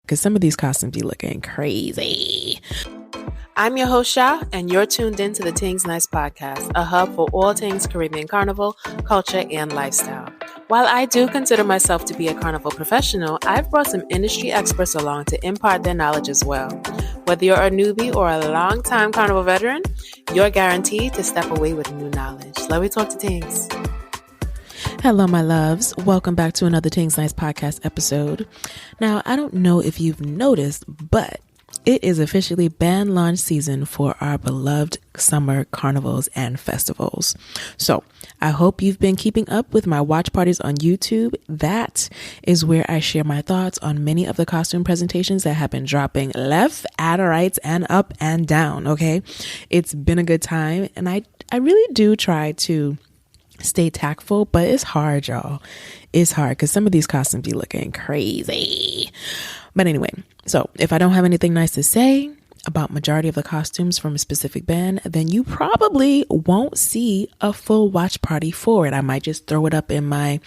because some of these costumes be looking crazy. I'm your host, Sha, and you're tuned in to the Tingz Nice podcast, a hub for all things Caribbean carnival, culture, and lifestyle. While I do consider myself to be a carnival professional, I've brought some industry experts along to impart their knowledge as well. Whether you're a newbie or a long-time carnival veteran, you're guaranteed to step away with new knowledge. Let me talk to Tingz. Hello, my loves. Welcome back to another Tingz Nice podcast episode. Now, I don't know if you've noticed, but it is officially band launch season for our beloved summer carnivals and festivals. So I hope you've been keeping up with my watch parties on YouTube. That is where I share my thoughts on many of the costume presentations that have been dropping left, at right, and up and down. Okay. It's been a good time. And I really do try to stay tactful, but it's hard, y'all. It's hard because some of these costumes be looking crazy. But anyway, so if I don't have anything nice to say about majority of the costumes from a specific band, then you probably won't see a full watch party for it. I might just throw it up in my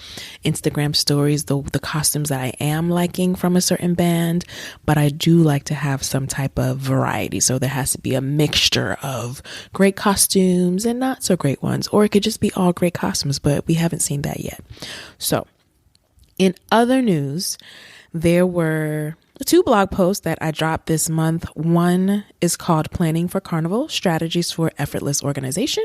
Instagram stories, the costumes that I am liking from a certain band, but I do like to have some type of variety. So there has to be a mixture of great costumes and not so great ones, or it could just be all great costumes, but we haven't seen that yet. So in other news, there were 2 blog posts that I dropped this month. One is called Planning for Carnival, Strategies for Effortless Organization.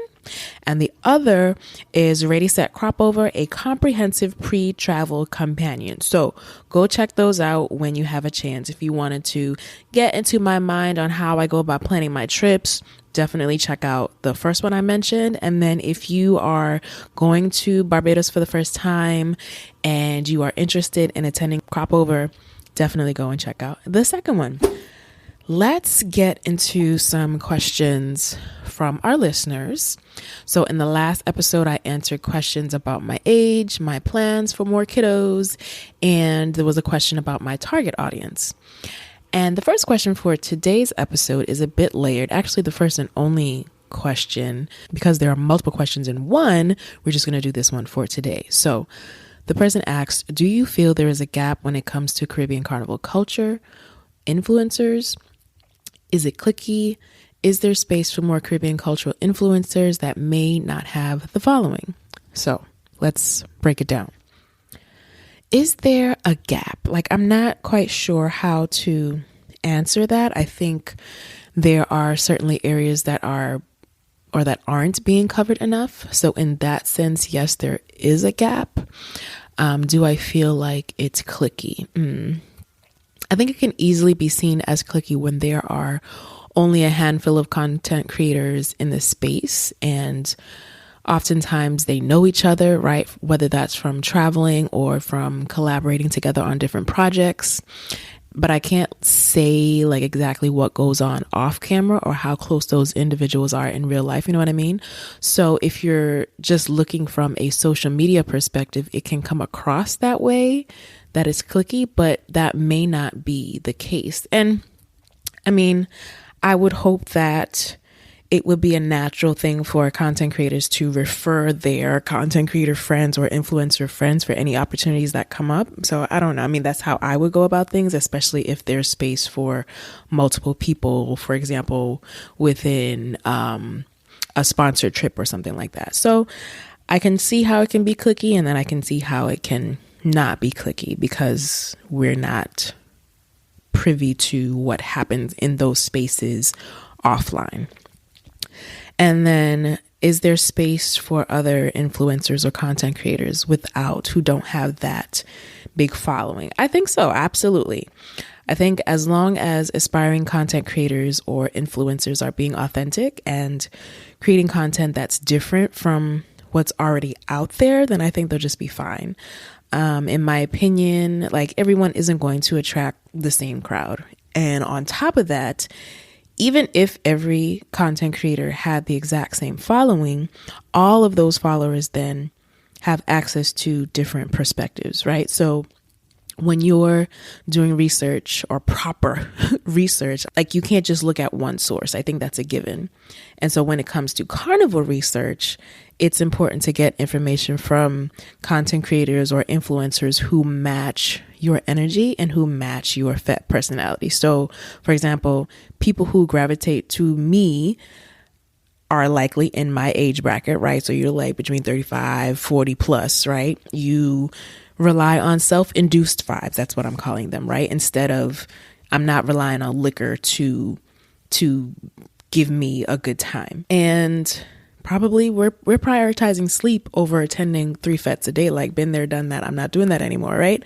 And the other is Ready, Set, Crop Over, a comprehensive pre-travel companion. So go check those out when you have a chance. If you wanted to get into my mind on how I go about planning my trips, definitely check out the first one I mentioned. And then if you are going to Barbados for the first time and you are interested in attending Crop Over, definitely go and check out the second one. Let's get into some questions from our listeners. So in the last episode, I answered questions about my age, my plans for more kiddos, and there was a question about my target audience. And the first question for today's episode is a bit layered. Actually, the first and only question, because there are multiple questions in one, we're just going to do this one for today. So the person asked, do you feel there is a gap when it comes to Caribbean carnival culture, influencers? Is it cliquey? Is there space for more Caribbean cultural influencers that may not have the following? So let's break it down. Is there a gap? Like, I'm not quite sure how to answer that. I think there are certainly areas that are or that aren't being covered enough. So in that sense, yes, there is a gap. Do I feel like it's cliquey? I think it can easily be seen as cliquey when there are only a handful of content creators in the space, and oftentimes they know each other, right? Whether that's from traveling or from collaborating together on different projects. But I can't say like exactly what goes on off camera or how close those individuals are in real life. You know what I mean? So if you're just looking from a social media perspective, it can come across that way, that it's cliquey, but that may not be the case. And I mean, I would hope that it would be a natural thing for content creators to refer their content creator friends or influencer friends for any opportunities that come up. So I don't know. I mean, that's how I would go about things, especially if there's space for multiple people, for example, within a sponsored trip or something like that. So I can see how it can be cliquey, and then I can see how it can not be cliquey because we're not privy to what happens in those spaces offline. And then, is there space for other influencers or content creators who don't have that big following? I think so. Absolutely. I think as long as aspiring content creators or influencers are being authentic and creating content that's different from what's already out there, then I think they'll just be fine. In my opinion, like, everyone isn't going to attract the same crowd. And on top of that, even if every content creator had the exact same following, all of those followers then have access to different perspectives, right? So when you're doing research or proper research, like, you can't just look at one source. I think that's a given. And so when it comes to carnival research, it's important to get information from content creators or influencers who match your energy and who match your personality. So, for example, people who gravitate to me are likely in my age bracket, right? So you're like between 35, 40 plus, right? You rely on self-induced vibes. That's what I'm calling them, right? Instead of, I'm not relying on liquor to give me a good time. And probably we're prioritizing sleep over attending 3 fetes a day. Like, been there, done that. I'm not doing that anymore, right?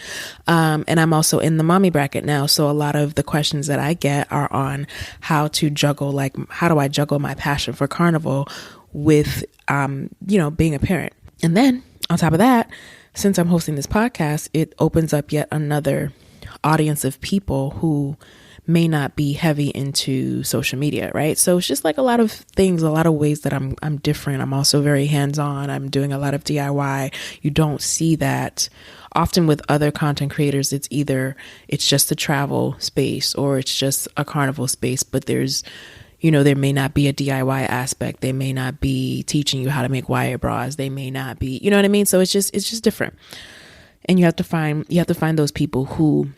And I'm also in the mommy bracket now. So a lot of the questions that I get are on how to juggle, like, how do I juggle my passion for Carnival with, being a parent. And then on top of that, since I'm hosting this podcast, it opens up yet another audience of people who may not be heavy into social media, right? So it's just like a lot of things, a lot of ways that I'm different. I'm also very hands-on. I'm doing a lot of DIY. You don't see that often with other content creators. It's either it's just a travel space or it's just a carnival space, but there's, there may not be a DIY aspect. They may not be teaching you how to make wire bras. They may not be, you know what I mean? So it's just different. And you have to find those people who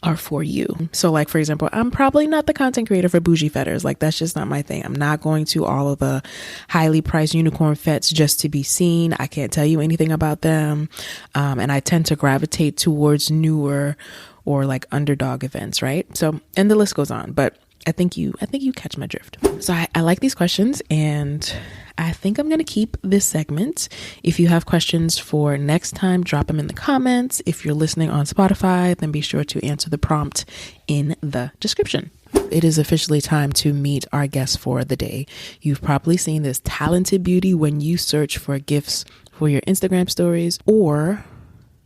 are for you. So like, for example, I'm probably not the content creator for bougie fetters. Like, that's just not my thing. I'm not going to all of the highly priced unicorn fetes just to be seen. I can't tell you anything about them. And I tend to gravitate towards newer or like underdog events, right? So, and the list goes on, but I think you catch my drift. So I like these questions, and I think I'm going to keep this segment. If you have questions for next time, drop them in the comments. If you're listening on Spotify, then be sure to answer the prompt in the description. It is officially time to meet our guest for the day. You've probably seen this talented beauty when you search for gifts for your Instagram stories, or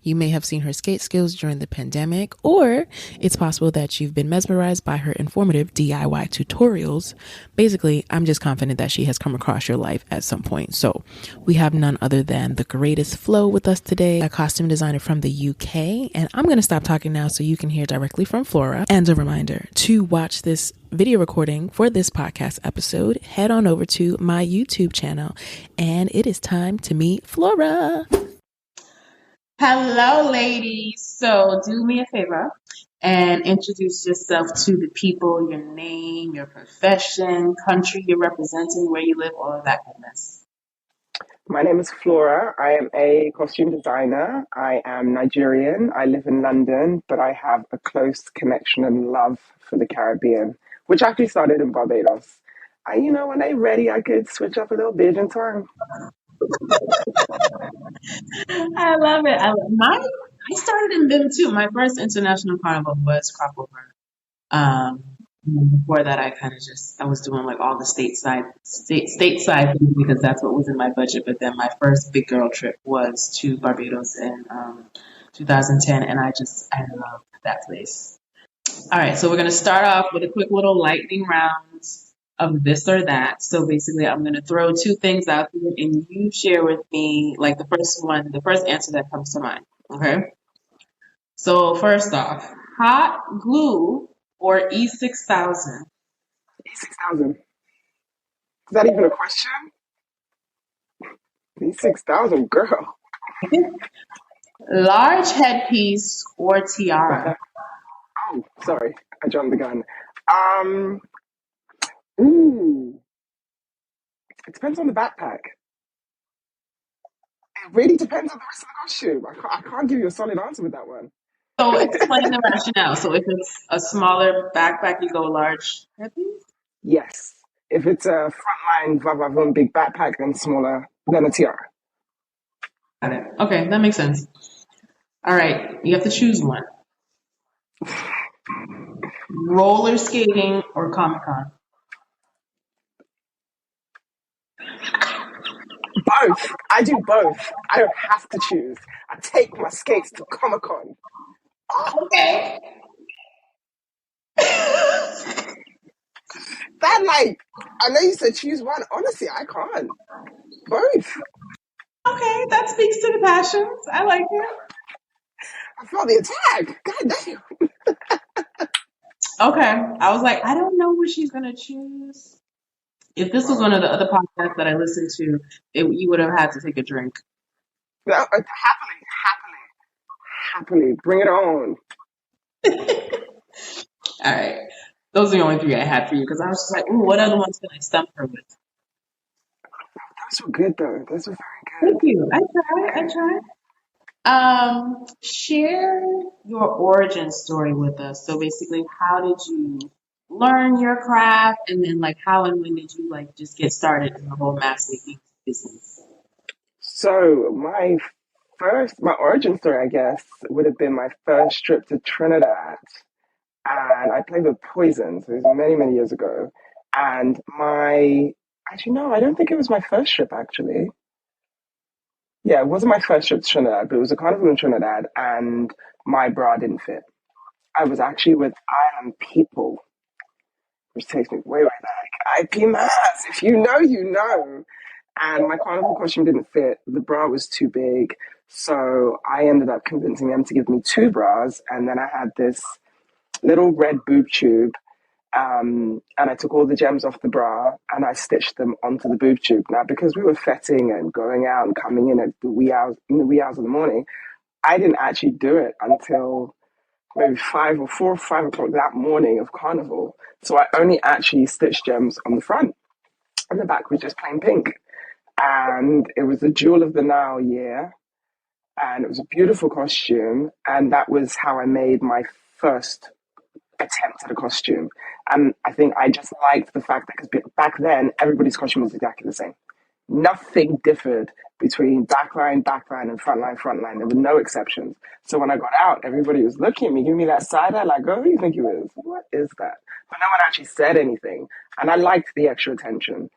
you may have seen her skate skills during the pandemic, or it's possible that you've been mesmerized by her informative DIY tutorials. Basically, I'm just confident that she has come across your life at some point. So we have none other than the Gr8estflo with us today, a costume designer from the UK. And I'm going to stop talking now so you can hear directly from Flora. And a reminder to watch this video recording for this podcast episode, head on over to my YouTube channel, and it is time to meet Flora. Hello, ladies. So do me a favor and introduce yourself to the people, your name, your profession, country you're representing, where you live, all of that goodness. My name is Flora. I am a costume designer. I am Nigerian. I live in London, but I have a close connection and love for the Caribbean, which actually started in Barbados. When I'm ready, I could switch up a little bit in time. I love it. I started in them too. My first international carnival was Crossover. Before that, I was doing like all the stateside things because that's what was in my budget. But then my first big girl trip was to Barbados in 2010, and I love that place. All right, so we're gonna start off with a quick little lightning round of this or that. So basically, I'm gonna throw 2 things out there, and you share with me like the first answer that comes to mind. Okay. So first off, hot glue or E6000? E6000. Is that even a question? E6000, girl. Large headpiece or tiara? Oh, sorry. I jumped the gun. Ooh. It depends on the backpack. It really depends on the rest of the costume. I can't give you a solid answer with that one. So explain the rationale. So if it's a smaller backpack, you go large headpiece? Yes. If it's a frontline, vavavoom, big backpack, then smaller, then a tiara. Got it. Okay, that makes sense. All right, you have to choose one. Roller skating or Comic-Con? Both. I do both. I don't have to choose. I take my skates to Comic-Con. Okay. That, I know you said choose one. Honestly, I can't. Both. Okay, that speaks to the passions. I like it. I felt the attack. God damn. Okay, I was like, I don't know what she's gonna choose. If this was one of the other podcasts that I listened to, you would have had to take a drink. Happily, bring it on. All right. Those are the only three I had for you because I was just like, ooh, what other ones can I stump her with? Those were good though. Those were very good. Thank you. I tried. Share your origin story with us. So basically, how did you learn your craft, and then like how and when did you like just get started in the whole mask making business? So my origin story, I guess, would have been my first trip to Trinidad, and I played with Poison. So it was many, many years ago. And actually, no, I don't think it was my first trip. Actually, yeah, it wasn't my first trip to Trinidad, but it was a carnival in Trinidad, and my bra didn't fit. I was actually with Island People, which takes me way, way back. IP Mass, if you know, you know. And my carnival costume didn't fit. The bra was too big. So I ended up convincing them to give me two bras. And then I had this little red boob tube. And I took all the gems off the bra and I stitched them onto the boob tube. Now, because we were fetting and going out and coming in at the wee hours of the morning, I didn't actually do it until maybe 5 o'clock that morning of carnival. So I only actually stitched gems on the front, and the back was just plain pink. And it was the Jewel of the Nile year, and it was a beautiful costume. And that was how I made my first attempt at a costume. And I think I just liked the fact that because back then everybody's costume was exactly the same. Nothing differed between backline, and frontline. There were no exceptions. So when I got out, everybody was looking at me, giving me that side eye, like, oh, who do you think you is? What is that? But no one actually said anything. And I liked the extra attention.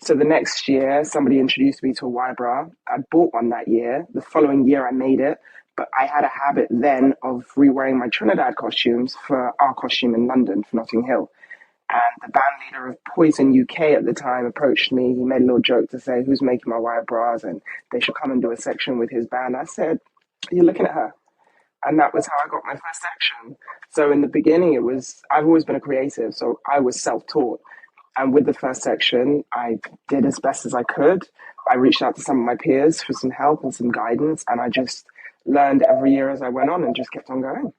So the next year, somebody introduced me to a Y bra. I bought one that year. The following year, I made it. But I had a habit then of re-wearing my Trinidad costumes for our costume in London for Notting Hill. And the band leader of Poison UK at the time approached me. He made a little joke to say, who's making my white bras? And they should come and do a section with his band. I said, you're looking at her. And that was how I got my first section. So in the beginning, I've always been a creative. So I was self-taught. And with the first section, I did as best as I could. I reached out to some of my peers for some help and some guidance. And I just learned every year as I went on and just kept on going.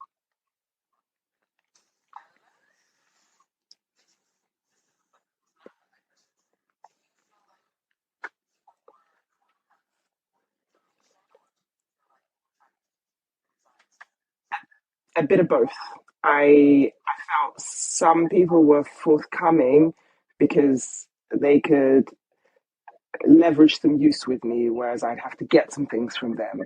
A bit of both. I felt some people were forthcoming because they could leverage some use with me, whereas I'd have to get some things from them.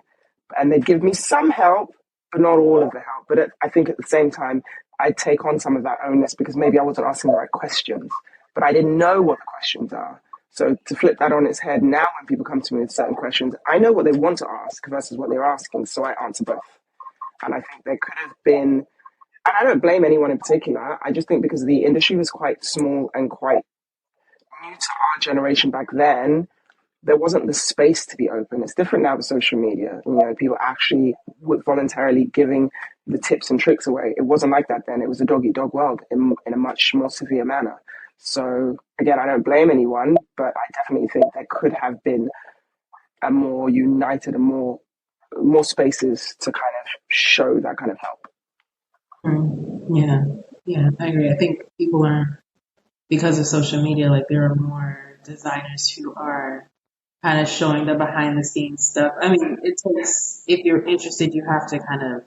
And they'd give me some help, but not all of the help. But I think at the same time, I'd take on some of that onus because maybe I wasn't asking the right questions, but I didn't know what the questions are. So to flip that on its head, now when people come to me with certain questions, I know what they want to ask versus what they're asking, so I answer both. And I think there could have been, and I don't blame anyone in particular, I just think because the industry was quite small and quite new to our generation back then, there wasn't the space to be open. It's different now with social media. You know, people actually voluntarily giving the tips and tricks away. It wasn't like that then. It was a dog eat dog world in a much more severe manner. So again, I don't blame anyone, but I definitely think there could have been a more united and more spaces to kind of show that kind of help. Yeah, I agree. I think people are, because of social media, like there are more designers who are kind of showing the behind the scenes stuff. I mean, it takes, if you're interested, you have to kind of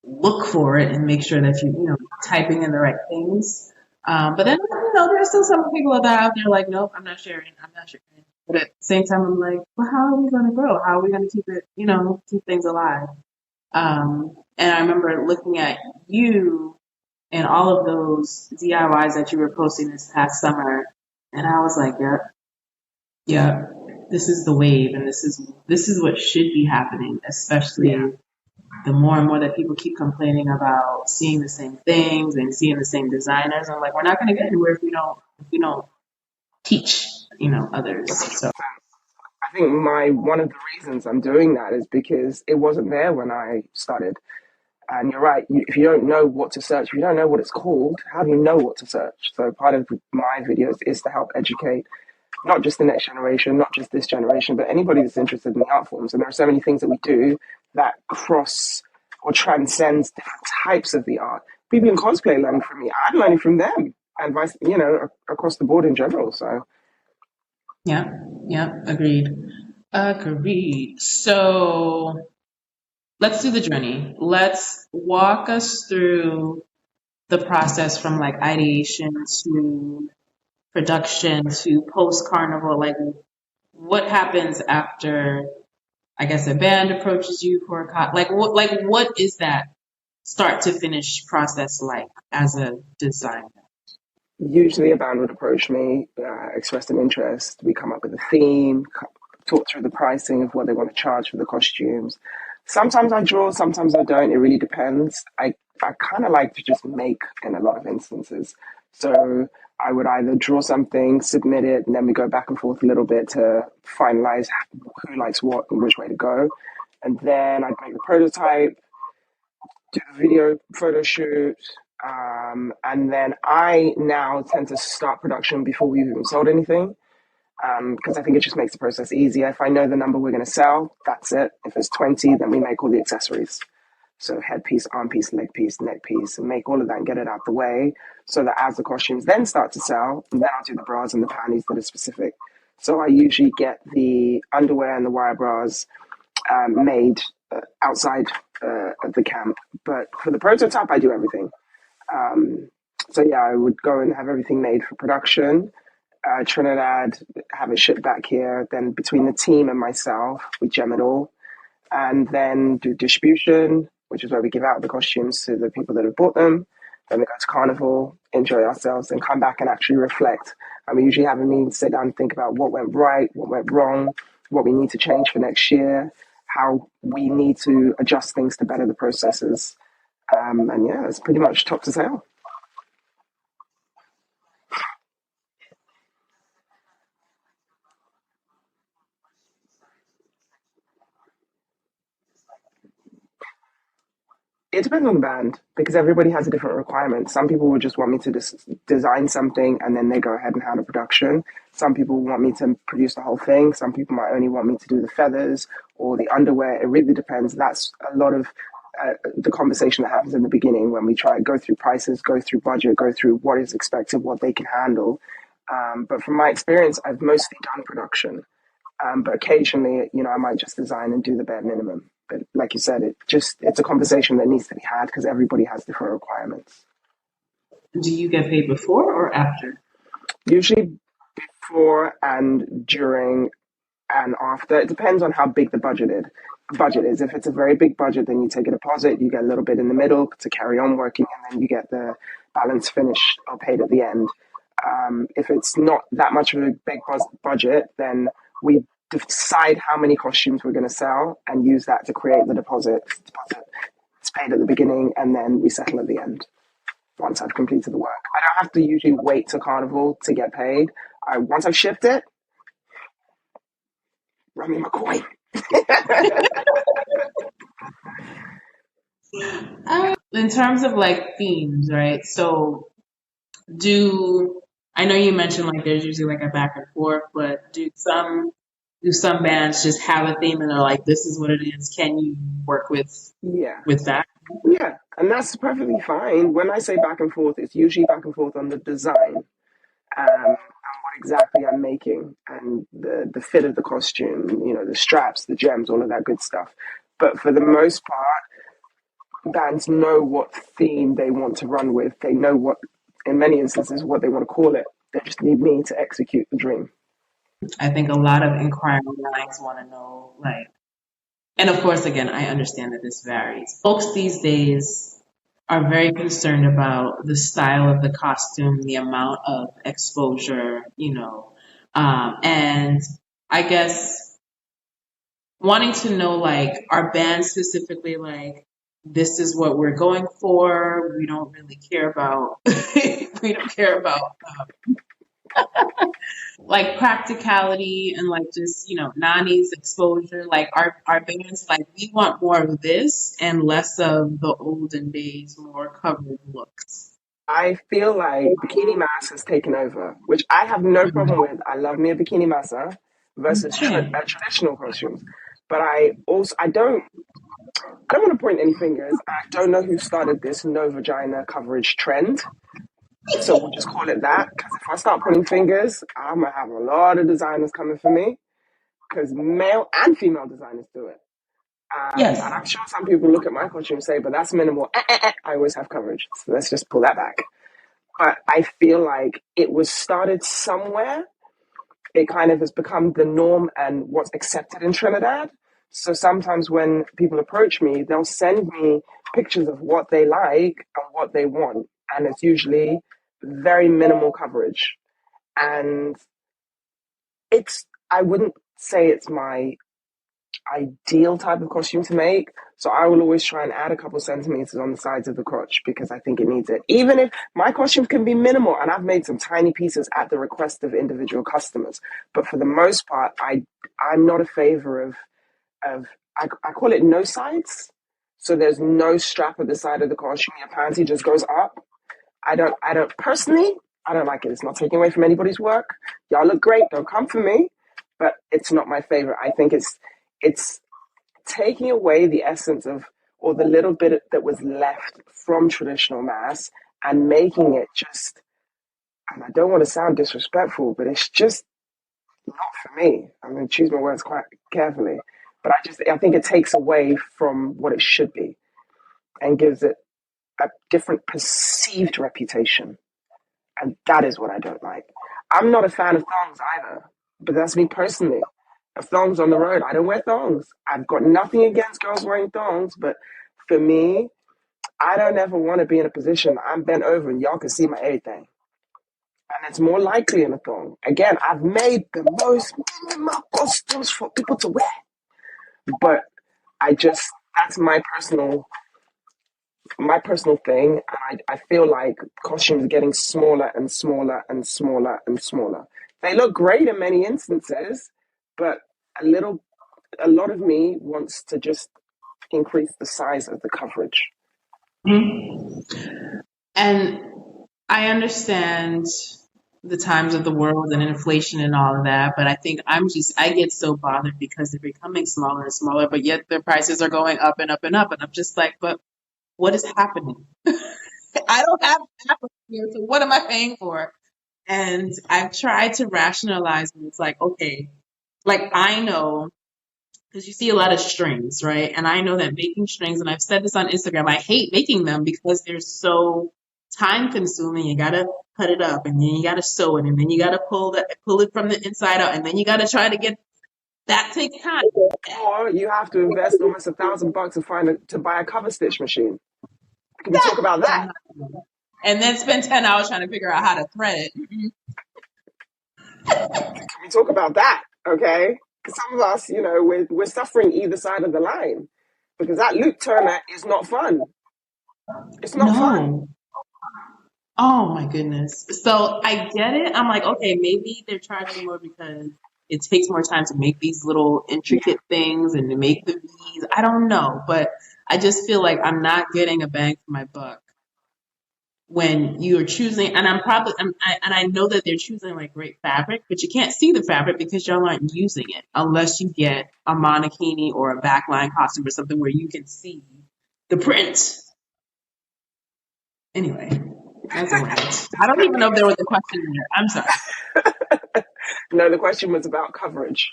look for it and make sure that you know, typing in the right things. But then, you know, there's still some people that are out there like, nope, I'm not sharing. But at the same time, I'm like, well, how are we going to grow? How are we going to keep it, you know, keep things alive? And I remember looking at you and all of those DIYs that you were posting this past summer, and I was like, yeah, this is the wave, and this is what should be happening, especially the more and more that people keep complaining about seeing the same things and seeing the same designers. I'm like, we're not going to get anywhere if we don't teach, you know, others. So I think one of the reasons I'm doing that is because it wasn't there when I started. And you're right, if you don't know what to search, if you don't know what it's called, how do you know what to search? So part of my videos is to help educate not just the next generation, not just this generation, but anybody that's interested in the art forms. And there are so many things that we do that cross or transcends different types of the art. People in cosplay learning from me, I'm learning from them, and vice, across the board in general. So Yeah, agreed. So let's do the journey. Let's walk us through the process from like ideation to production to post carnival. Like, what happens after, I guess, a band approaches you for a what is that start to finish process like as a designer? usually a band would approach me, express an interest. We come up with a theme, talk through the pricing of what they want to charge for the costumes. Sometimes I draw, sometimes I don't. It really depends. I kind of like to just make in a lot of instances. So I would either draw something, submit it, and then we go back and forth a little bit to finalize who likes what and which way to go. And then I'd make the prototype, do the video photo shoot, and then I now tend to start production before we've even sold anything, because I think it just makes the process easier. If I know the number we're going to sell, that's it. If it's 20, then we make all the accessories. So headpiece, arm piece, leg piece, neck piece, and make all of that and get it out the way so that as the costumes then start to sell, then I'll do the bras and the panties that are specific. So I usually get the underwear and the wire bras made outside of the camp. But for the prototype, I do everything. So yeah, I would go and have everything made for production. Trinidad, have it shipped back here. Then between the team and myself, we gem it all. And then do distribution, which is where we give out the costumes to the people that have bought them. Then we go to Carnival, enjoy ourselves, and come back and actually reflect. And we usually have a meeting, sit down and think about what went right, what went wrong, what we need to change for next year, how we need to adjust things to better the processes. And yeah, it's pretty much top to tail. It depends on the band because everybody has a different requirement. Some people would just want me to design something and then they go ahead and handle production. Some people want me to produce the whole thing. Some people might only want me to do the feathers or the underwear. It really depends. That's a lot of the conversation that happens in the beginning when we try to go through prices, go through budget, go through what is expected, what they can handle. But from my experience, I've mostly done production. But occasionally, I might just design and do the bare minimum. But like you said, it's a conversation that needs to be had because everybody has different requirements. Do you get paid before or after? Usually before and during and after. It depends on how big the budget is. If it's a very big budget, then you take a deposit, you get a little bit in the middle to carry on working, and then you get the balance finished or paid at the end. If it's not that much of a big budget, then we decide how many costumes we're going to sell and use that to create the deposit. It's paid at the beginning and then we settle at the end once I've completed the work. I don't have to usually wait to Carnival to get paid. Once I've shipped it, run me my coin. In terms of like themes, right? So I know you mentioned like there's usually like a back and forth, but do some bands just have a theme and they're like, this is what it is? Can you work with that? Yeah, and that's perfectly fine. When I say back and forth, it's usually back and forth on the design and what exactly I'm making and the fit of the costume, the straps, the gems, all of that good stuff. But for the most part, bands know what theme they want to run with. They know what, in many instances, what they want to call it. They just need me to execute the dream. I think a lot of inquiring minds want to know, like, and of course, again, I understand that this varies. Folks these days are very concerned about the style of the costume, the amount of exposure, and I guess wanting to know, like, are bands specifically like, this is what we're going for. We don't really care about, we don't care about like practicality and like just, Nani's exposure. Like our bands, like we want more of this and less of the olden days, more covered looks. I feel like bikini mass has taken over, which I have no problem with. I love me a bikini massa versus Okay. traditional costumes. But I don't want to point any fingers. I don't know who started this no vagina coverage trend. So we'll just call it that. Because if I start pointing fingers, I'm going to have a lot of designers coming for me. Because male and female designers do it. And Yes. I'm sure some people look at my costume and say, but that's minimal. I always have coverage. So let's just pull that back. But I feel like it was started somewhere. It kind of has become the norm and what's accepted in Trinidad. So sometimes when people approach me, they'll send me pictures of what they like and what they want. And it's usually very minimal coverage. And I wouldn't say it's my ideal type of costume to make. So I will always try and add a couple centimeters on the sides of the crotch because I think it needs it. Even if my costumes can be minimal, and I've made some tiny pieces at the request of individual customers. But for the most part, I'm not a favor of I call it no sides. So there's no strap at the side of the costume. Your panty just goes up. I don't personally, I don't like it. It's not taking away from anybody's work. Y'all look great. Don't come for me. But it's not my favorite. I think it's taking away the essence of, or the little bit that was left from traditional mass and making it just, and I don't want to sound disrespectful, but it's just not for me. I'm going to choose my words quite carefully. But I think it takes away from what it should be and gives it a different perceived reputation. And that is what I don't like. I'm not a fan of thongs either, but that's me personally. Thongs on the road, I don't wear thongs. I've got nothing against girls wearing thongs, but for me, I don't ever want to be in a position I'm bent over and y'all can see my everything. And it's more likely in a thong. Again, I've made the most minimal costumes for people to wear, but that's my personal thing, and I feel like costumes are getting smaller and smaller and smaller and smaller. They look great in many instances, but a lot of me wants to just increase the size of the coverage. Mm-hmm. And I understand the times of the world and inflation and all of that, but I think I get so bothered because they're becoming smaller and smaller, but yet their prices are going up and up and up. And I'm just like, but what is happening? I don't have Apple here, so what am I paying for? And I've tried to rationalize it. It's like, okay, like I know, because you see a lot of strings, right? And I know that making strings, and I've said this on Instagram, I hate making them because they're so time consuming. You gotta cut it up and then you gotta sew it and then you gotta pull it from the inside out and then you gotta try to get that takes time. Or you have to invest almost $1,000 to buy a cover stitch machine. Can we talk about that? And then spend 10 hours trying to figure out how to thread it. Can we talk about that? Okay, because some of us, we're suffering either side of the line because that loop turner is not fun. It's not fun. Oh my goodness. So I get it. I'm like, okay, maybe they're charging more because it takes more time to make these little intricate things and to make the beads. I don't know, but I just feel like I'm not getting a bang for my buck when you're choosing. And I know that they're choosing like great fabric, but you can't see the fabric because y'all aren't using it unless you get a monokini or a backline costume or something where you can see the print. Anyway, that's a rant. I don't even know if there was a question there. I'm sorry. No, the question was about coverage.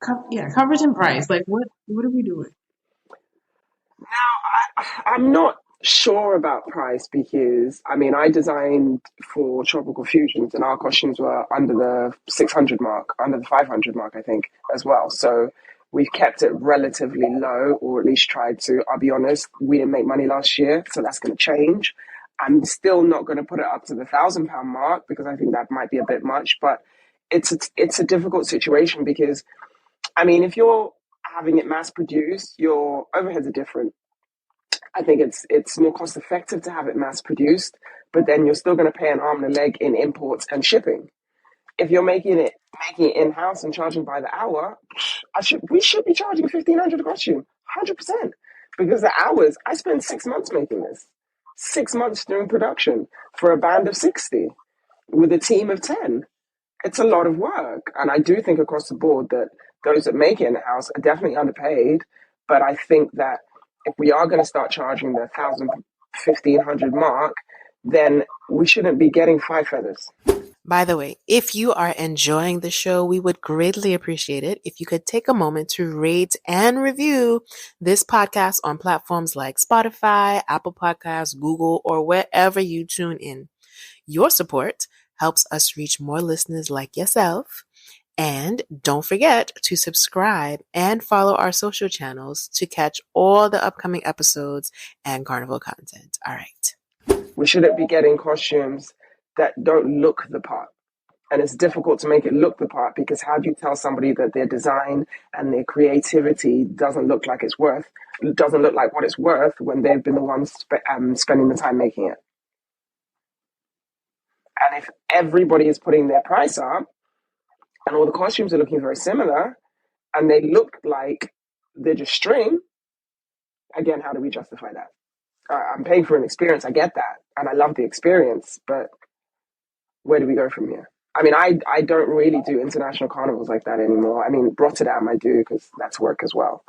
Coverage and price. Like, what are we doing? Now, I'm not sure about price because, I designed for Tropical Fusions and our costumes were under the 600 mark, under the 500 mark, I think, as well. So we've kept it relatively low, or at least tried to. I'll be honest, we didn't make money last year, so that's going to change. I'm still not going to put it up to the £1,000 mark because I think that might be a bit much, but it's a difficult situation because, if you're having it mass produced, your overheads are different. I think it's more cost effective to have it mass produced, but then you're still going to pay an arm and a leg in imports and shipping. if you're making it in-house and charging by the hour, we should be charging 1,500 a costume, 100%. Because the hours, I spent 6 months making this, 6 months doing production for a band of 60 with a team of 10. It's a lot of work. And I do think across the board that those that make it in-house are definitely underpaid. But I think that if we are going to start charging the 1,000, 1,500 mark, then we shouldn't be getting five feathers. By the way, if you are enjoying the show, we would greatly appreciate it if you could take a moment to rate and review this podcast on platforms like Spotify, Apple Podcasts, Google, or wherever you tune in. Your support helps us reach more listeners like yourself. And don't forget to subscribe and follow our social channels to catch all the upcoming episodes and Carnival content. All right. We shouldn't be getting costumes that don't look the part. And it's difficult to make it look the part because how do you tell somebody that their design and their creativity doesn't look like what it's worth when they've been the ones spending the time making it? And if everybody is putting their price up and all the costumes are looking very similar and they look like they're just string, again, how do we justify that? I'm paying for an experience, I get that, and I love the experience, but where do we go from here? I mean, I don't really do international carnivals like that anymore. I mean, Rotterdam I do because that's work as well.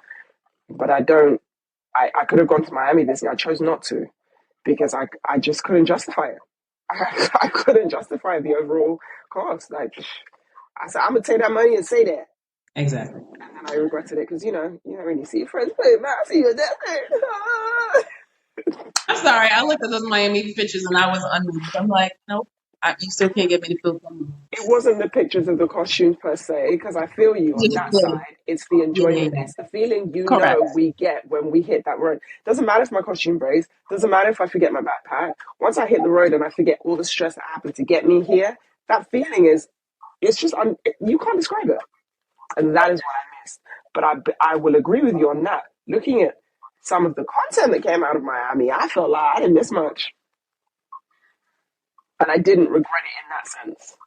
But I could have gone to Miami this year. I chose not to because I just couldn't justify it. I couldn't justify the overall cost. Like, I said, I'm going to take that money and say that. Exactly. And I regretted it because, when you see your friends play, man, I see you desert. I'm sorry. I looked at those Miami pictures and I was unmoved. I'm like, nope. You still can't get me to feel something. It wasn't the pictures of the costumes per se, because I feel you on that side. It's the enjoyment. Yeah. It's the feeling Correct. we get when we hit that road. Doesn't matter if my costume breaks. Doesn't matter if I forget my backpack. Once I hit the road and I forget all the stress that happened to get me here, that feeling it's just, you can't describe it. And that is what I missed. But I will agree with you on that. Looking at some of the content that came out of Miami, I felt like I didn't miss much. And I didn't regret it in that sense.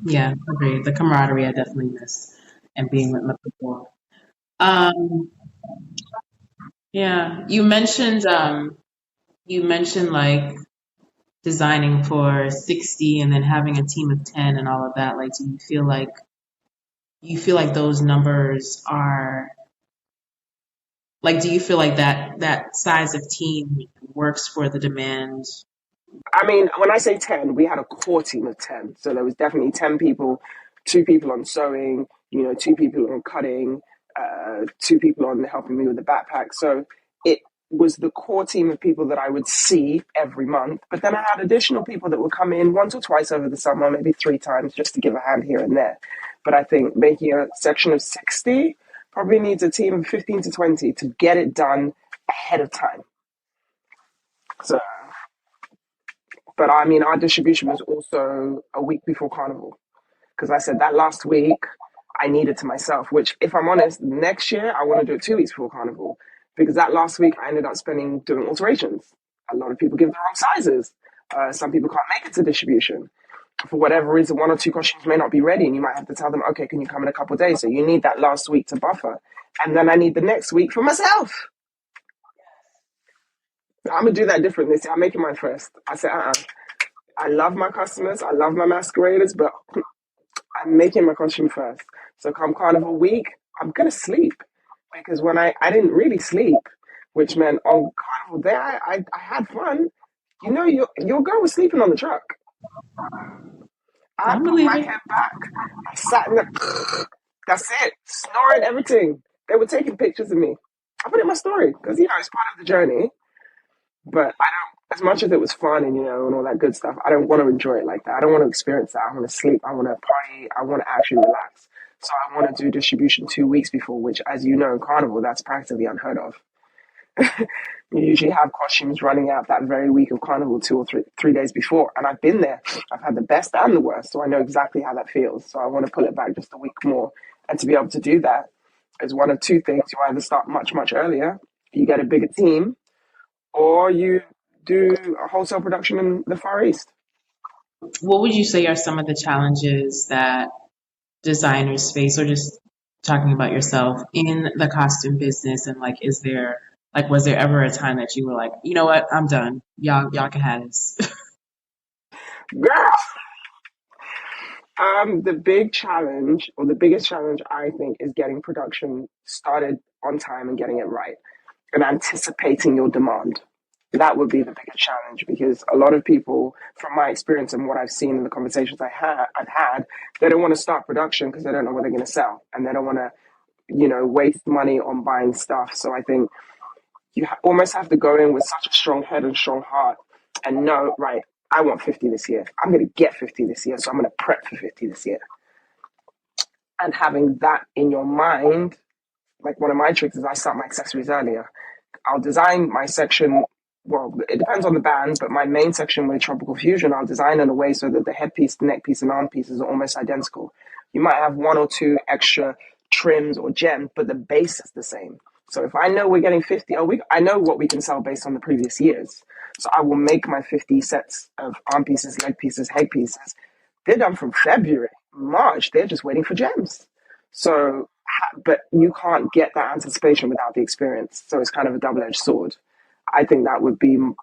Yeah, agreed. The camaraderie I definitely miss and being with my people. Yeah, you mentioned like designing for 60 and then having a team of 10 and all of that. Like, do you feel like those numbers are like, do you feel like that size of team works for the demand? I mean, when I say 10, we had a core team of 10. So there was definitely 10 people, 2 people on sewing, 2 people on cutting, 2 people on helping me with the backpack. So it was the core team of people that I would see every month. But then I had additional people that would come in once or twice over the summer, maybe 3 times, just to give a hand here and there. But I think making a section of 60 probably needs a team of 15 to 20 to get it done ahead of time. So... But I mean, our distribution was also a week before Carnival. Because I said that last week, I needed to myself, which if I'm honest, next year, I want to do it 2 weeks before Carnival. Because that last week, I ended up doing alterations. A lot of people give the wrong sizes. Some people can't make it to distribution. For whatever reason, 1 or 2 costumes may not be ready. And you might have to tell them, okay, can you come in a couple of days? So you need that last week to buffer. And then I need the next week for myself. I'm going to do that differently. See, I'm making mine first. I said, I love my customers. I love my masqueraders, but I'm making my costume first. So come Carnival week, I'm going to sleep. Because when I didn't really sleep, which meant on Carnival day, I had fun. Your girl was sleeping on the truck. I put my head back. I sat in the... That's it. Snoring, everything. They were taking pictures of me. I put it in my story because, it's part of the journey. But I don't, as much as it was fun and, and all that good stuff, I don't want to enjoy it like that. I don't want to experience that. I want to sleep. I want to party. I want to actually relax. So I want to do distribution 2 weeks before, which, as you know, in Carnival, that's practically unheard of. You usually have costumes running out that very week of Carnival 2 or 3 days before. And I've been there. I've had the best and the worst. So I know exactly how that feels. So I want to pull it back just a week more. And to be able to do that is one of 2 things. You either start much, much earlier, you get a bigger team, or you do a wholesale production in the Far East. what would you say are some of the challenges that designers face, or just talking about yourself in the costume business? And like, was there ever a time that you were like, you know what, I'm done. Y'all can have this. Girl! The big challenge, or the biggest challenge, I think, is getting production started on time and getting it right, and anticipating your demand. That would be the biggest challenge, because a lot of people, from my experience and what I've seen in the conversations I've had, they don't want to start production because they don't know what they're going to sell, and they don't want to, waste money on buying stuff. So I think you almost have to go in with such a strong head and strong heart and know, right, I want 50 this year. I'm going to get 50 this year, so I'm going to prep for 50 this year. And having that in your mind, like one of my tricks is I start my accessories earlier. I'll design my section, well, it depends on the band, but my main section with Tropical Fusion, I'll design in a way so that the headpiece, the neck piece, and arm pieces are almost identical. You might have one or two extra trims or gems, but the base is the same. So if I know we're getting 50, I know what we can sell based on the previous years. So I will make my 50 sets of arm pieces, leg pieces, head pieces. They're done from February, March. They're just waiting for gems. So, but you can't get that anticipation without the experience. So it's kind of a double-edged sword. I think that would be the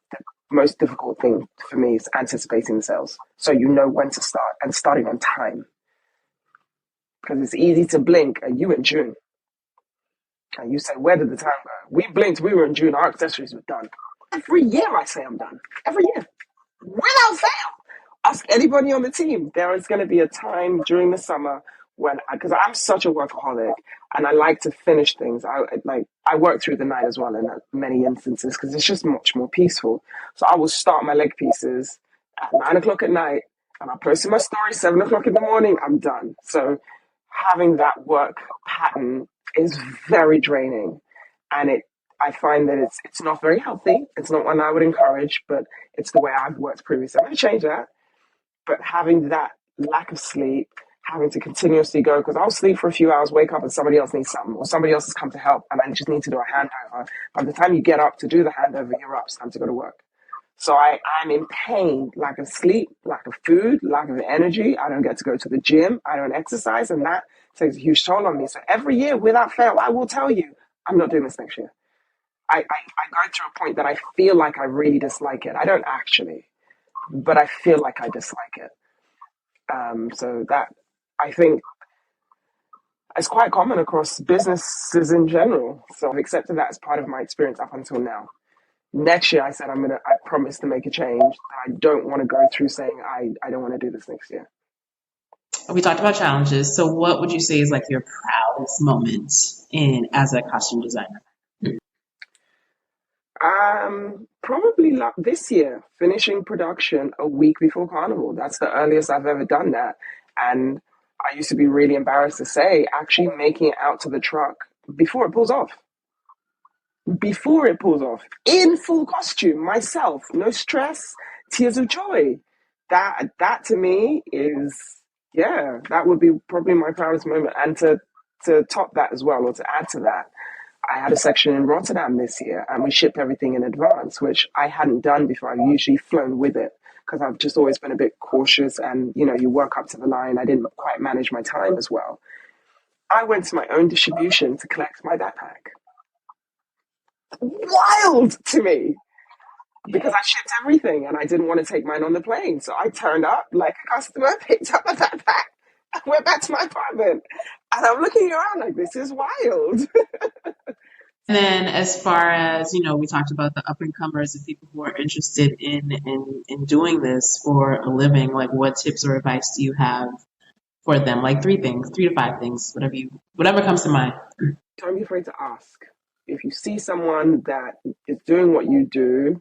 most difficult thing for me, is anticipating the sales. So you know when to start, and starting on time. Because it's easy to blink, and you in June. And you say, where did the time go? We blinked, we were in June, our accessories were done. Every year I say I'm done. Every year. Without fail. Ask anybody on the team. There is going to be a time during the summer when, because I'm such a workaholic and I like to finish things. I work through the night as well in many instances because it's just much more peaceful. So I will start my leg pieces at 9 o'clock at night, and I'll post in my story 7 o'clock in the morning. I'm done. So having that work pattern is very draining, and I find that it's not very healthy. It's not one I would encourage, but it's the way I've worked previously. I'm going to change that. But having that lack of sleep, having to continuously go, because I'll sleep for a few hours, wake up, and somebody else needs something, or somebody else has come to help, and I just need to do a handover. By the time you get up to do the handover, you're up, it's time to go to work. So I'm in pain, lack of sleep, lack of food, lack of energy. I don't get to go to the gym. I don't exercise, and that takes a huge toll on me. So every year, without fail, I will tell you, I'm not doing this next year. I go through a point that I feel like I really dislike it. I don't actually, but I feel like I dislike it. So that, I think, is quite common across businesses in general. So I've accepted that as part of my experience up until now. Next year, I said I promise to make a change. I don't want to go through saying I don't want to do this next year. We talked about challenges. So what would you say is like your proudest moment as a costume designer? Probably this year, finishing production a week before Carnival. That's the earliest I've ever done that. And I used to be really embarrassed to say, actually making it out to the truck before it pulls off. Before it pulls off, in full costume, myself, no stress, tears of joy. That to me is, yeah, that would be probably my proudest moment. And to top that as well, or to add to that, I had a section in Rotterdam this year, and we shipped everything in advance, which I hadn't done before. I've usually flown with it because I've just always been a bit cautious, and you work up to the line. I didn't quite manage my time as well. I went to my own distribution to collect my backpack. Wild to me, because I shipped everything and I didn't want to take mine on the plane. So I turned up like a customer, picked up my backpack, and went back to my apartment. And I'm looking around like, this is wild. And then as far as, we talked about the up and comers and people who are interested in doing this for a living, like what tips or advice do you have for them? Like 3 to 5 things, whatever comes to mind. Don't be afraid to ask. If you see someone that is doing what you do,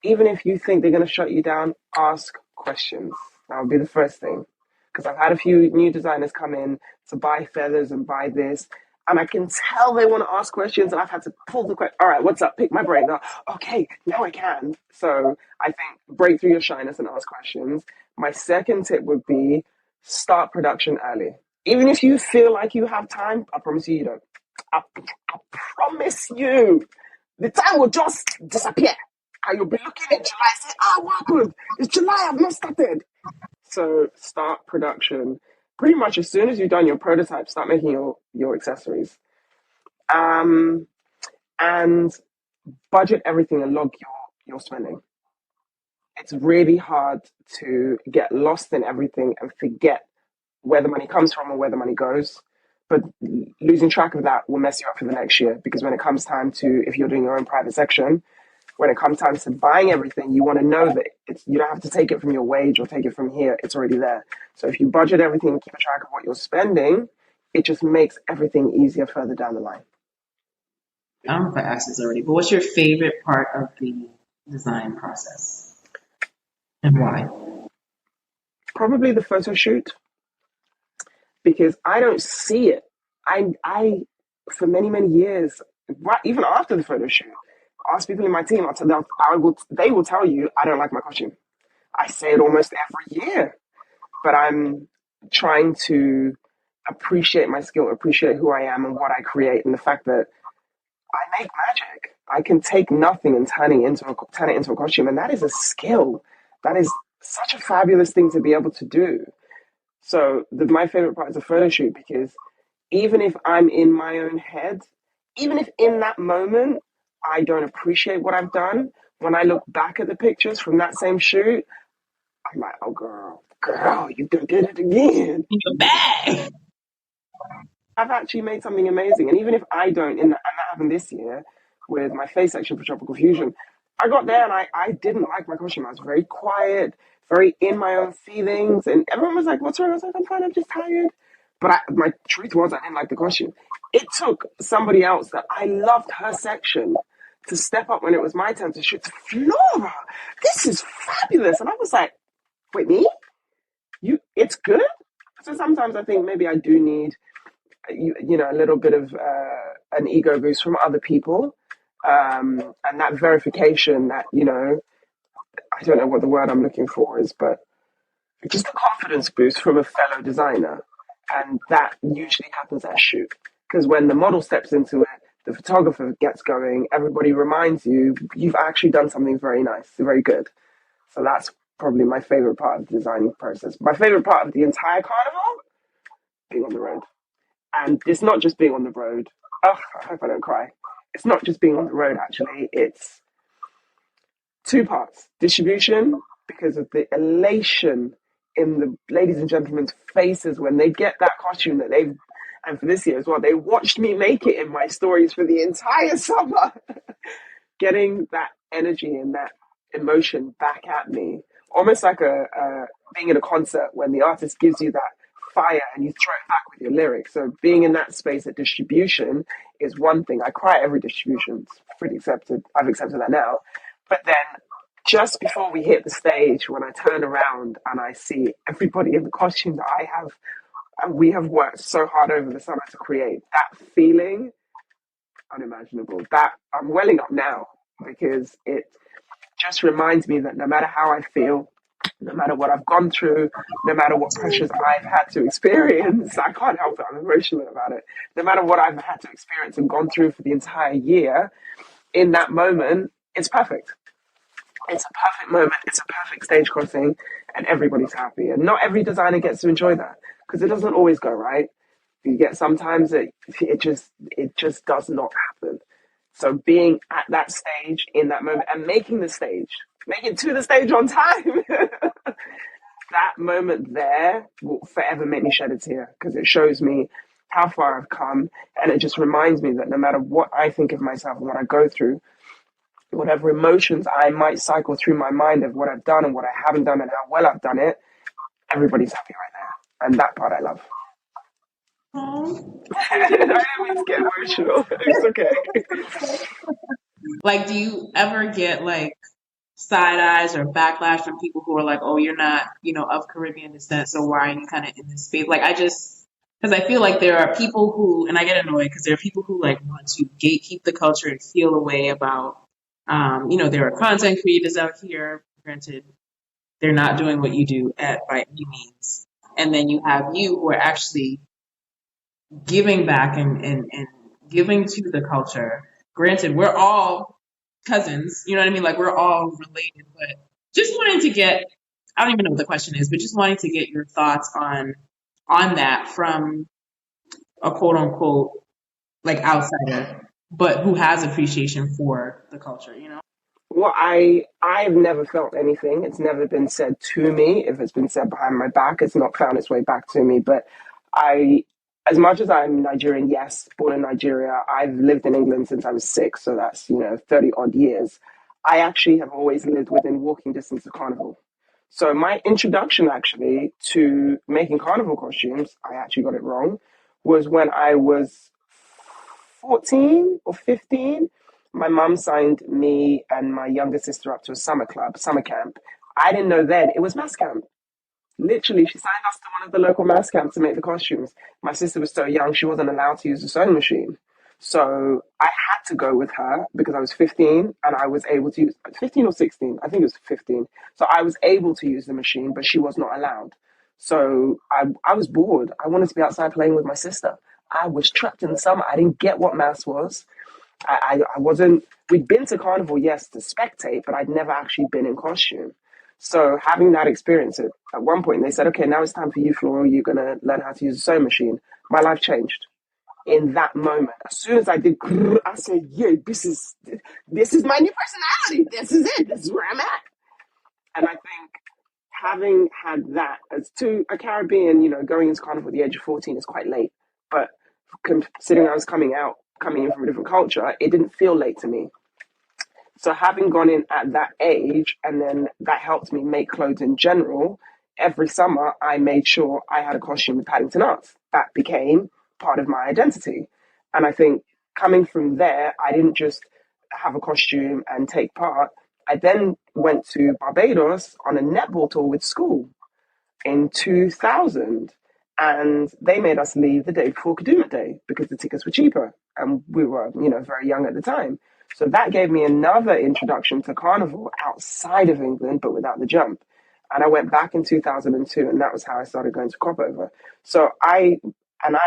even if you think they're going to shut you down, ask questions. That would be the first thing. Because I've had a few new designers come in to buy feathers and buy this, and I can tell they want to ask questions, and I've had to pull the question. All right, what's up? Pick my brain. Now, okay, now I can. So I think break through your shyness and ask questions. My second tip would be start production early. Even if you feel like you have time, I promise you don't. I promise you, the time will just disappear. And you'll be looking in July and say, what happened? It's July, I've not started. So start production. Pretty much as soon as you've done your prototype, start making your accessories. And budget everything and log your spending. It's really hard to get lost in everything and forget where the money comes from or where the money goes. But losing track of that will mess you up for the next year, because when it comes time to, if you're doing your own private section, when it comes time to buying everything, you want to know that you don't have to take it from your wage or take it from here. It's already there. So if you budget everything and keep a track of what you're spending, it just makes everything easier further down the line. I don't know if I asked this already, but what's your favorite part of the design process and why? Probably the photo shoot, because I don't see it. I for many, many years, right, even after the photo shoot, ask people in my team, they will tell you I don't like my costume. I say it almost every year, but I'm trying to appreciate my skill, appreciate who I am and what I create, and the fact that I make magic. I can take nothing and turn it into a costume, and that is a skill. That is such a fabulous thing to be able to do. So my favorite part is the photo shoot, because even if I'm in my own head, even if in that moment I don't appreciate what I've done, when I look back at the pictures from that same shoot, I'm like, oh girl, you done did it again. You're back. I've actually made something amazing. And even if I don't, and that happened this year with my face section for Tropical Fusion, I got there and I didn't like my costume. I was very quiet, very in my own feelings. And everyone was like, what's wrong? I was like, I'm fine, I'm just tired. But my truth was, I didn't like the costume. It took somebody else that I loved her section to step up when it was my turn to shoot. Flora, this is fabulous. And I was like, wait, me? It's good? So sometimes I think maybe I do need a little bit of an ego boost from other people, and that verification that, I don't know what the word I'm looking for is, but just a confidence boost from a fellow designer. And that usually happens at a shoot, because when the model steps into it, the photographer gets going, everybody reminds you you've actually done something very nice, very good. So that's probably my favorite part of the designing process. My favorite part of the entire carnival, being on the road. And it's not just being on the road. Oh, I hope I don't cry. It's not just being on the road, actually. It's two parts. Distribution, because of the elation in the ladies and gentlemen's faces when they get that costume that they've, and for this year as well, they watched me make it in my stories for the entire summer. Getting that energy and that emotion back at me, almost like being in a concert when the artist gives you that fire and you throw it back with your lyrics. So being in that space at distribution is one thing. I cry at every distribution. It's pretty accepted. I've accepted that now. But then just before we hit the stage, when I turn around and I see everybody in the costume that I have, and we have worked so hard over the summer to create, that feeling, unimaginable. That I'm welling up now, because it just reminds me that no matter how I feel, no matter what I've gone through, no matter what pressures I've had to experience, I can't help it, I'm emotional about it. No matter what I've had to experience and gone through for the entire year, in that moment, it's perfect. It's a perfect moment, it's a perfect stage crossing, and everybody's happy. And not every designer gets to enjoy that, because it doesn't always go right. You get sometimes it just does not happen. So being at that stage in that moment and making it to the stage on time, that moment there will forever make me shed a tear, because it shows me how far I've come, and it just reminds me that no matter what I think of myself and what I go through, whatever emotions I might cycle through my mind of what I've done and what I haven't done and how well I've done it, everybody's happy right there. And that part I love. I didn't mean to get emotional. It's okay. Like, do you ever get like side eyes or backlash from people who are like, oh, you're not, of Caribbean descent, so why are you kind of in this space? Like, because I feel like there are people who, and I get annoyed because there are people who like want to gatekeep the culture and feel a way about, there are content creators out here, granted, they're not doing what you do by any means. And then you have you who are actually giving back and giving to the culture. Granted, we're all cousins. You know what I mean? Like we're all related, but just wanting to get, I don't even know what the question is, but just wanting to get your thoughts on that from a quote unquote like outsider, but who has appreciation for the culture, you know? Well, I've never felt anything. It's never been said to me. If it's been said behind my back, it's not found its way back to me. But I, as much as I'm Nigerian, yes, born in Nigeria, I've lived in England since I was 6, so that's 30 odd years. I actually have always lived within walking distance of Carnival. So my introduction actually to making Carnival costumes, I actually got it wrong, was when I was 14 or 15. My mum signed me and my younger sister up to a summer club, summer camp. I didn't know then it was mass camp. Literally, she signed us to one of the local mass camps to make the costumes. My sister was so young, she wasn't allowed to use the sewing machine. So I had to go with her because I was 15 and I was able to use 15 or 16. I think it was 15. So I was able to use the machine, but she was not allowed. So I was bored. I wanted to be outside playing with my sister. I was trapped in the summer. I didn't get what mass was. I wasn't, we'd been to Carnival, yes, to spectate, but I'd never actually been in costume. So having that experience, at one point they said, okay, now it's time for you, Flora, you're going to learn how to use a sewing machine. My life changed in that moment. As soon as I did, I said, yeah, this is my new personality. This is it. This is where I'm at. And I think having had that as to a Caribbean, going into Carnival at the age of 14 is quite late. But considering I was coming in from a different culture, it didn't feel late to me. So having gone in at that age, and then that helped me make clothes in general, every summer I made sure I had a costume with Paddington Arts. That became part of my identity. And I think coming from there, I didn't just have a costume and take part. I then went to Barbados on a netball tour with school in 2000. And they made us leave the day before Kaduma Day because the tickets were cheaper. And we were, very young at the time. So that gave me another introduction to Carnival outside of England, but without the jump. And I went back in 2002, and that was how I started going to crop over. So I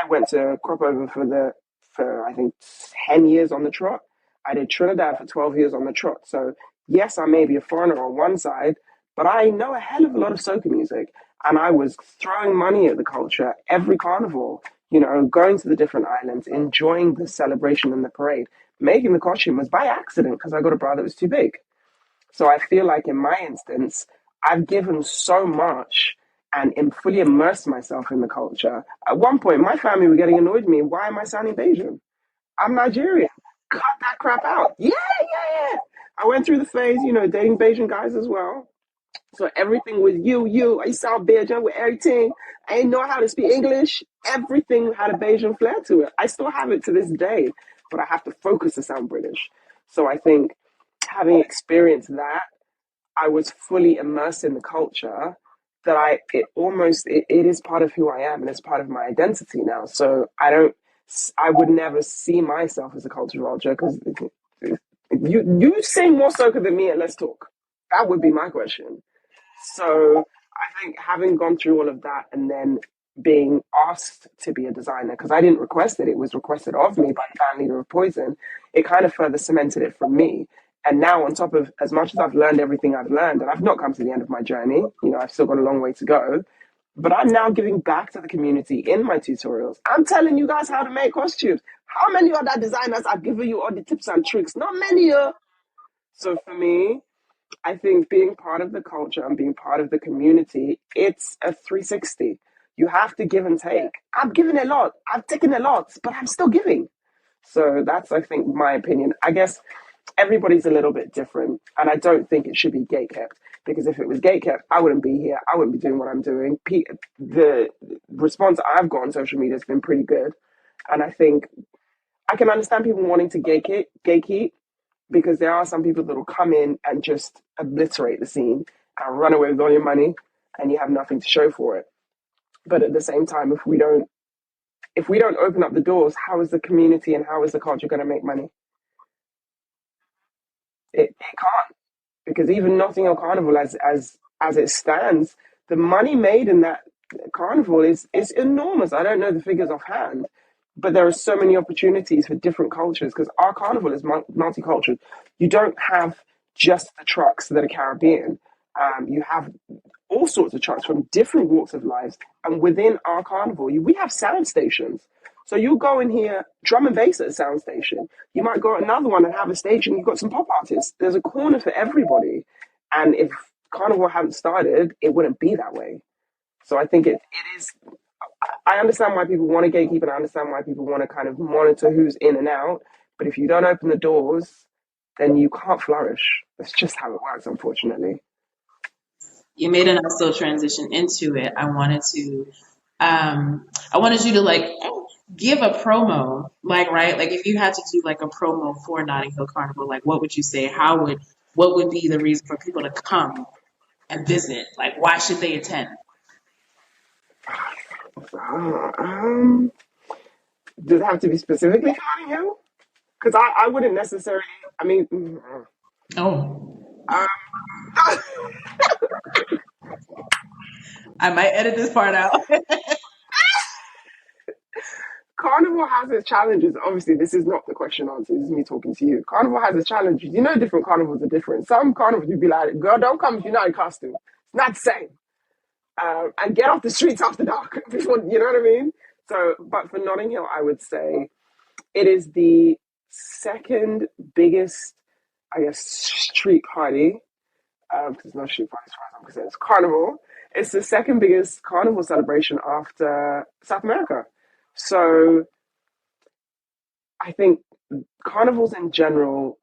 went to crop over for I think 10 years on the trot. I did Trinidad for 12 years on the trot. So yes, I may be a foreigner on one side, but I know a hell of a lot of soca music. And I was throwing money at the culture every carnival, going to the different islands, enjoying the celebration and the parade. Making the costume was by accident because I got a bra that was too big. So I feel like in my instance, I've given so much and fully immersed myself in the culture. At one point, my family were getting annoyed with me. Why am I sounding Bayesian? I'm Nigerian. Cut that crap out. Yeah, yeah, yeah. I went through the phase, dating Bayesian guys as well. So everything was you. I sound Bayesian with everything. I didn't know how to speak English. Everything had a Bayesian flair to it. I still have it to this day, but I have to focus to sound British. So I think having experienced that, I was fully immersed in the culture that it is part of who I am and it's part of my identity now. So I would never see myself as a culture vulture because you sing more soca than me and let's talk. That would be my question. So I think having gone through all of that and then being asked to be a designer, because I didn't request it, it was requested of me by the band leader of Poison, it kind of further cemented it from me. And now, on top of as much as I've learned everything I've learned, and I've not come to the end of my journey, I've still got a long way to go, but I'm now giving back to the community in my tutorials. I'm telling you guys how to make costumes. How many other designers have given you all the tips and tricks? Not many. So for me, I think being part of the culture and being part of the community, it's a 360. You have to give and take. I've given a lot. I've taken a lot, but I'm still giving. So that's, I think, my opinion. I guess everybody's a little bit different, and I don't think it should be gatekept. Because if it was gatekept, I wouldn't be here. I wouldn't be doing what I'm doing. The response I've got on social media has been pretty good. And I think I can understand people wanting to gatekeep, because there are some people that will come in and just obliterate the scene and run away with all your money and you have nothing to show for it. But at the same time, if we don't open up the doors, how is the community and how is the culture going to make money? It can't, because even Notting Hill Carnival, as it stands, the money made in that carnival is enormous. I don't know the figures offhand, but there are so many opportunities for different cultures because our carnival is multicultural. You don't have just the trucks that are Caribbean. You have all sorts of trucks from different walks of life. And within our carnival, we have sound stations. So you'll go in here, drum and bass at a sound station. You might go at another one and have a stage and you've got some pop artists. There's a corner for everybody. And if carnival hadn't started, it wouldn't be that way. So I think it is. I understand why people want to gatekeep, and I understand why people want to kind of monitor who's in and out. But if you don't open the doors, then you can't flourish. That's just how it works, unfortunately. You made an also transition into it. I wanted you to like give a promo, like, right? Like if you had to do like a promo for Notting Hill Carnival, like what would you say? What would be the reason for people to come and visit? Like why should they attend? Does it have to be specifically for Notting Hill? Because I wouldn't necessarily. I mean, I might edit this part out. Carnival has its challenges. Obviously, this is not the question answer. This is me talking to you. Carnival has its challenges. You know, different carnivals are different. Some carnivals you'd be like, girl, don't come if you're not in costume. It's not the same. And get off the streets after dark. Before, you know what I mean? So, but for Notting Hill, I would say it is the second biggest, I guess, street party. Because it's not street party as far as I'm concerned. It's carnival. It's the second biggest carnival celebration after South America. So I think carnivals in general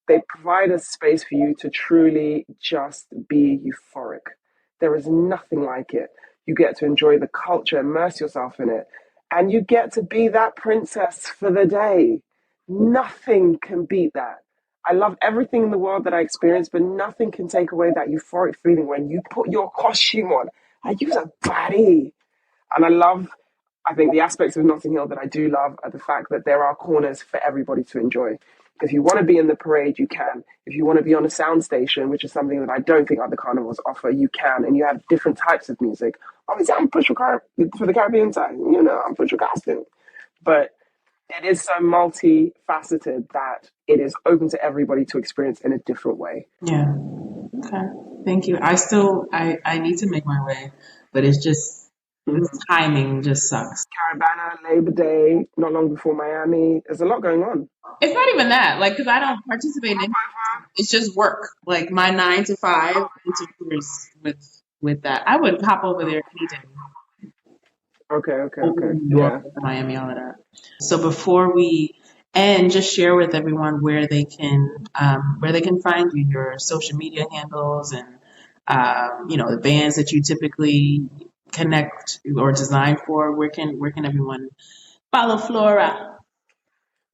they provide a space for you to truly just be euphoric. There is nothing like it. You get to enjoy the culture, immerse yourself in it, and you get to be that princess for the day. Nothing can beat that. I love everything in the world that I experience, but nothing can take away that euphoric feeling when you put your costume on and you're a baddie. And I think the aspects of Notting Hill that I do love are the fact that there are corners for everybody to enjoy. If you want to be in the parade, you can. If you want to be on a sound station, which is something that I don't think other carnivals offer, you can. And you have different types of music. Obviously, I'm push for the Caribbean side. You know, I'm push for costume. But it is so multifaceted that it is open to everybody to experience in a different way. Yeah. Okay. Thank you. I need to make my way, but it's just, the timing just sucks. Caravana, Labor Day, not long before Miami. There's a lot going on. It's not even that, like, because I don't participate in it. It's just work. Like my 9 to 5 interferes with that. I would hop over there any day. Okay. Yeah. Miami, all of that. So before we end, just share with everyone where they can find you, your social media handles, and the bands that you typically connect or design for. Where can everyone follow Flora?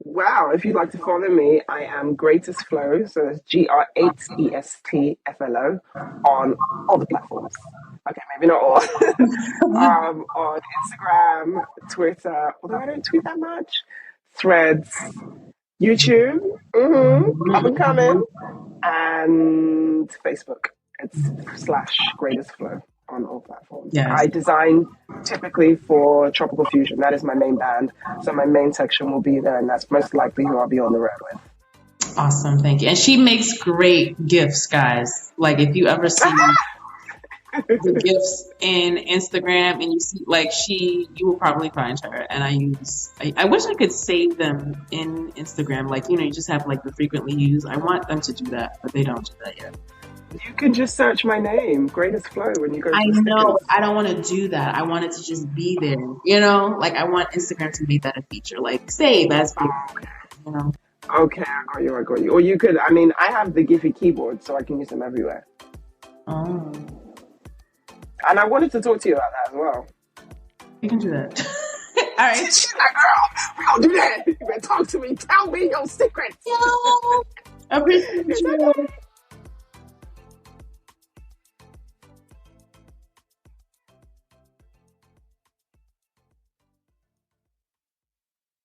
Wow, if you'd like to follow me, I am Gr8estflo, so it's Gr8estflo on all the platforms. Okay, maybe not all. On Instagram, Twitter, although I don't tweet that much, Threads, YouTube, up and coming, and Facebook. It's /Gr8estflo on all platforms. Yes. I design typically for Tropical Fusion. That is my main band. So my main section will be there, and that's most likely who I'll be on the road with. Awesome. Thank you. And she makes great gifts, guys. Like if you ever see the gifts in Instagram and you see you will probably find her. And I wish I could save them in Instagram. Like, you just have like the frequently used. I want them to do that, but they don't do that yet. You can just search my name, Gr8estflo, when you go to I the know. stickers. I don't want to do that. I want it to just be there. Like I want Instagram to make that a feature. Like save as people. Okay, I got you. Or you could, I have the Giphy keyboard, so I can use them everywhere. Oh. And I wanted to talk to you about that as well. You can do that. All right. Girl, we gonna do that. You better talk to me. Tell me your secrets. I appreciate you.